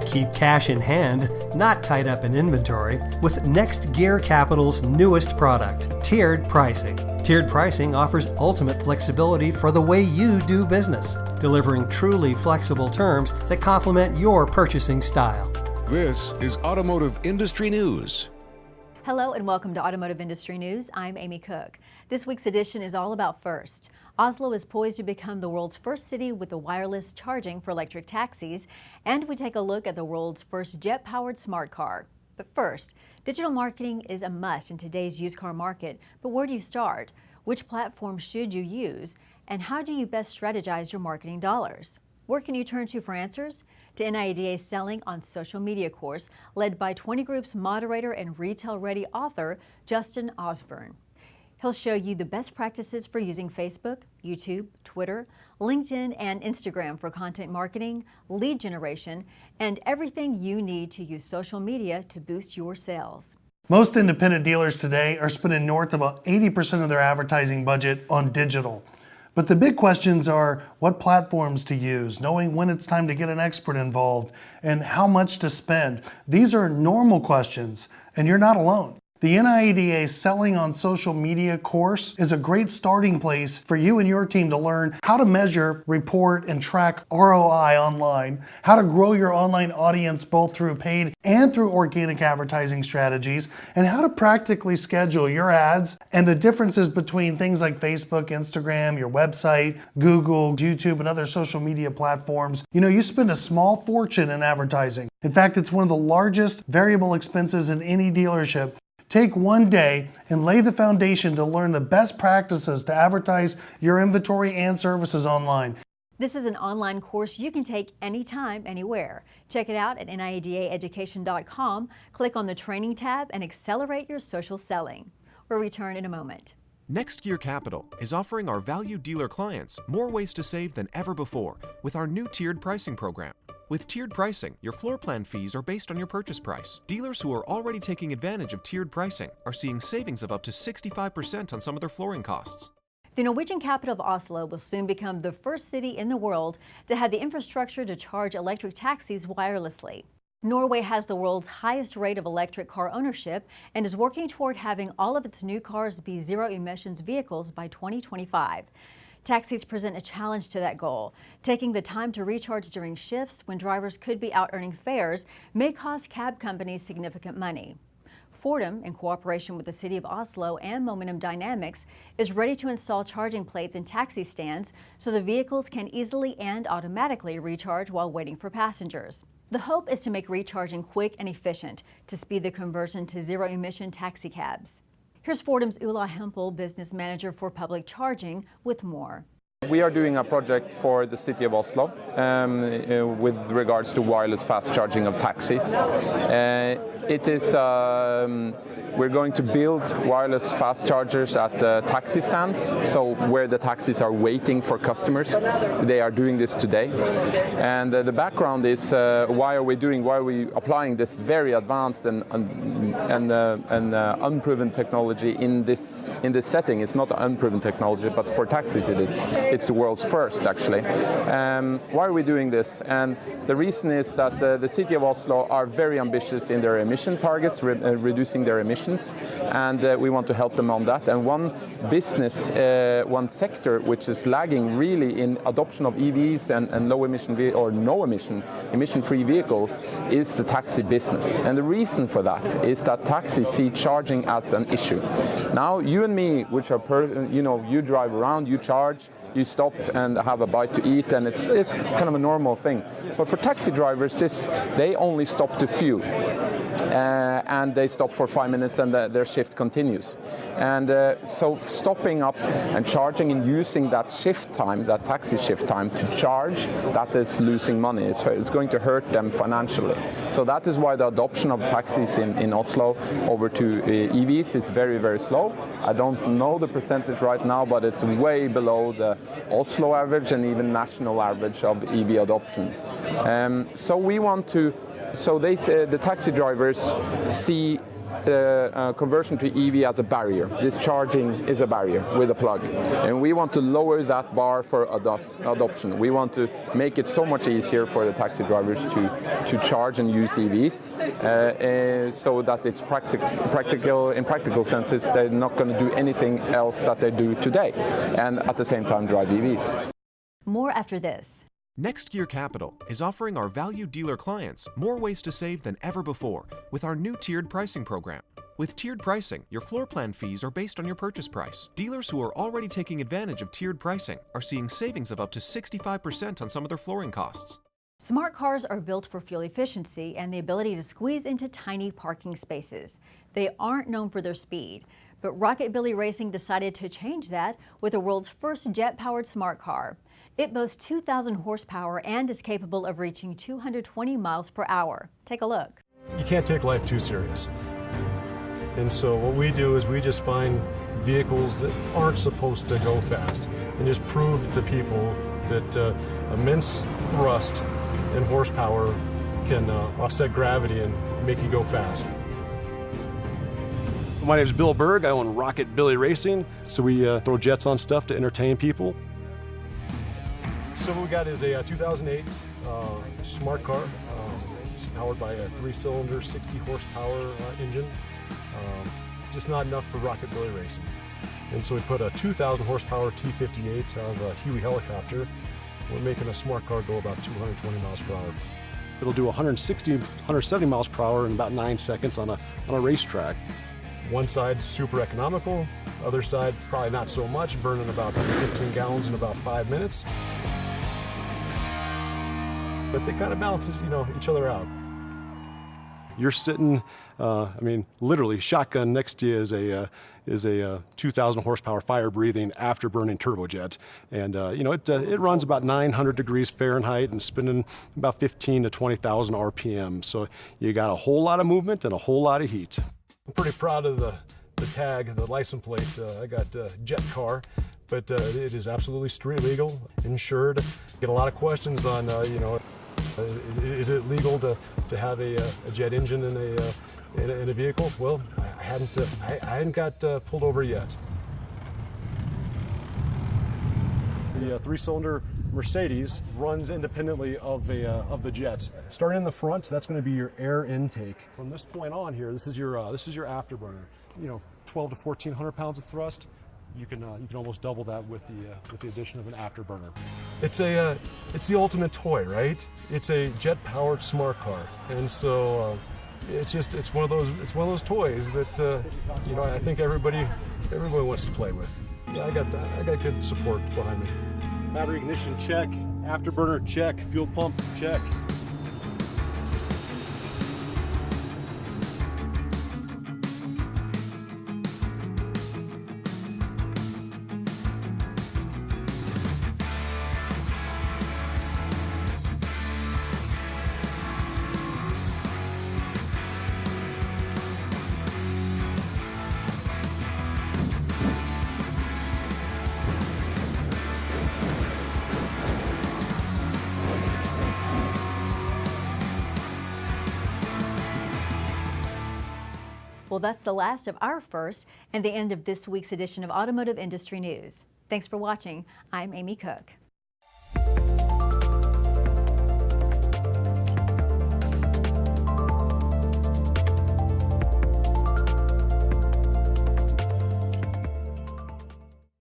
Keep cash in hand, not tied up in inventory, with Next Gear Capital's newest product, Tiered Pricing. Tiered Pricing offers ultimate flexibility for the way you do business, delivering truly flexible terms that complement your purchasing style. This is Automotive Industry News. Hello and welcome to Automotive Industry News. I'm Amy Cook. This week's edition is all about FIRST. Oslo is poised to become the world's first city with the wireless charging for electric taxis, and we take a look at the world's first jet-powered smart car. But first, digital marketing is a must in today's used car market, but where do you start? Which platform should you use? And how do you best strategize your marketing dollars? Where can you turn to for answers? To NIADA's Selling on Social Media course, led by 20 Group's moderator and retail-ready author, Justin Osborne. He'll show you the best practices for using Facebook, YouTube, Twitter, LinkedIn, and Instagram for content marketing, lead generation, and everything you need to use social media to boost your sales. Most independent dealers today are spending north of about 80% of their advertising budget on digital. But the big questions are what platforms to use, knowing when it's time to get an expert involved, and how much to spend. These are normal questions, and you're not alone. The NIADA Selling on Social Media course is a great starting place for you and your team to learn how to measure, report, and track ROI online, how to grow your online audience both through paid and through organic advertising strategies, and how to practically schedule your ads and the differences between things like Facebook, Instagram, your website, Google, YouTube, and other social media platforms. You know, you spend a small fortune in advertising. In fact, it's one of the largest variable expenses in any dealership. Take one day and lay the foundation to learn the best practices to advertise your inventory and services online. This is an online course you can take anytime, anywhere. Check it out at niadaeducation.com. Click on the training tab and accelerate your social selling. We'll return in a moment. Next Gear Capital is offering our valued dealer clients more ways to save than ever before with our new tiered pricing program. With tiered pricing, your floor plan fees are based on your purchase price. Dealers who are already taking advantage of tiered pricing are seeing savings of up to 65% on some of their flooring costs. The Norwegian capital of Oslo will soon become the first city in the world to have the infrastructure to charge electric taxis wirelessly. Norway has the world's highest rate of electric car ownership and is working toward having all of its new cars be zero-emissions vehicles by 2025. Taxis present a challenge to that goal. Taking the time to recharge during shifts when drivers could be out earning fares may cost cab companies significant money. Fordham, in cooperation with the City of Oslo and Momentum Dynamics, is ready to install charging plates in taxi stands so the vehicles can easily and automatically recharge while waiting for passengers. The hope is to make recharging quick and efficient to speed the conversion to zero-emission taxi cabs. Here's Fordham's Ulla Hempel, business manager for public charging, with more. We are doing a project for the City of Oslo with regards to wireless fast charging of taxis. We're going to build wireless fast chargers at taxi stands, so where the taxis are waiting for customers. They are doing this today. And the background is why are we applying this very advanced and unproven technology in this setting? It's not unproven technology, but for taxis it is. It's the world's first, actually. Why are we doing this? And the reason is that the City of Oslo are very ambitious in their emission targets, reducing their emissions, and we want to help them on that. And one business, one sector which is lagging really in adoption of EVs and low emission or no emission-free vehicles is the taxi business. And the reason for that is that taxis see charging as an issue. Now, you and me, which are, you drive around, you charge, you stop and have a bite to eat, and it's kind of a normal thing. But for taxi drivers, they only stop to fuel. And they stop for 5 minutes and their shift continues. And so stopping up and charging and using that shift time, that taxi shift time to charge, that is losing money. It's going to hurt them financially. So that is why the adoption of taxis in Oslo over to EVs is very, very slow. I don't know the percentage right now, but it's way below the Oslo average and even national average of EV adoption. So we want to. So they say the taxi drivers see conversion to EV as a barrier. This charging is a barrier with a plug. And we want to lower that bar for adoption. We want to make it so much easier for the taxi drivers to charge and use EVs so that it's practical. In practical senses, they're not going to do anything else that they do today, and at the same time drive EVs. More after this. Next Gear Capital is offering our valued dealer clients more ways to save than ever before with our new tiered pricing program. With tiered pricing, your floor plan fees are based on your purchase price. Dealers who are already taking advantage of tiered pricing are seeing savings of up to 65% on some of their flooring costs. Smart cars are built for fuel efficiency and the ability to squeeze into tiny parking spaces. They aren't known for their speed, but Rocket Billy Racing decided to change that with the world's first jet-powered smart car. It boasts 2,000 horsepower and is capable of reaching 220 miles per hour. Take a look. You can't take life too serious. And so what we do is we just find vehicles that aren't supposed to go fast and just prove to people that immense thrust and horsepower can offset gravity and make you go fast. My name is Bill Berg. I own Rocket Billy Racing. So we throw jets on stuff to entertain people. So what we got is a 2008 smart car. It's powered by a 3-cylinder, 60 horsepower engine. Just not enough for Rocket Billy Racing. And so we put a 2,000 horsepower T-58 out of a Huey helicopter. We're making a smart car go about 220 miles per hour. It'll do 170 miles per hour in about 9 seconds on a racetrack. One side super economical, other side probably not so much, burning about 15 gallons in about 5 minutes. But they kind of balance, each other out. You're sitting, literally shotgun next to you is a 2,000 horsepower fire-breathing afterburning turbojet, and it runs about 900 degrees Fahrenheit and spinning about 15 to 20,000 RPM. So you got a whole lot of movement and a whole lot of heat. I'm pretty proud of the tag, the license plate. I got Jet Car, but it is absolutely street legal, insured. Get a lot of questions on, is it legal to have a jet engine in a vehicle? Well, I hadn't got pulled over yet. The 3-cylinder Mercedes runs independently of the jet. Starting in the front, that's going to be your air intake. From this point on here, this is your afterburner. 12 to 1,400 pounds of thrust. You can almost double that with the addition of an afterburner. It's the ultimate toy, right? It's a jet-powered smart car, and so it's one of those toys that I think everybody wants to play with. Yeah, I got good support behind me. Battery ignition check, afterburner check, fuel pump check. Well, that's the last of our first and the end of this week's edition of Automotive Industry News. Thanks for watching. I'm Amy Cook.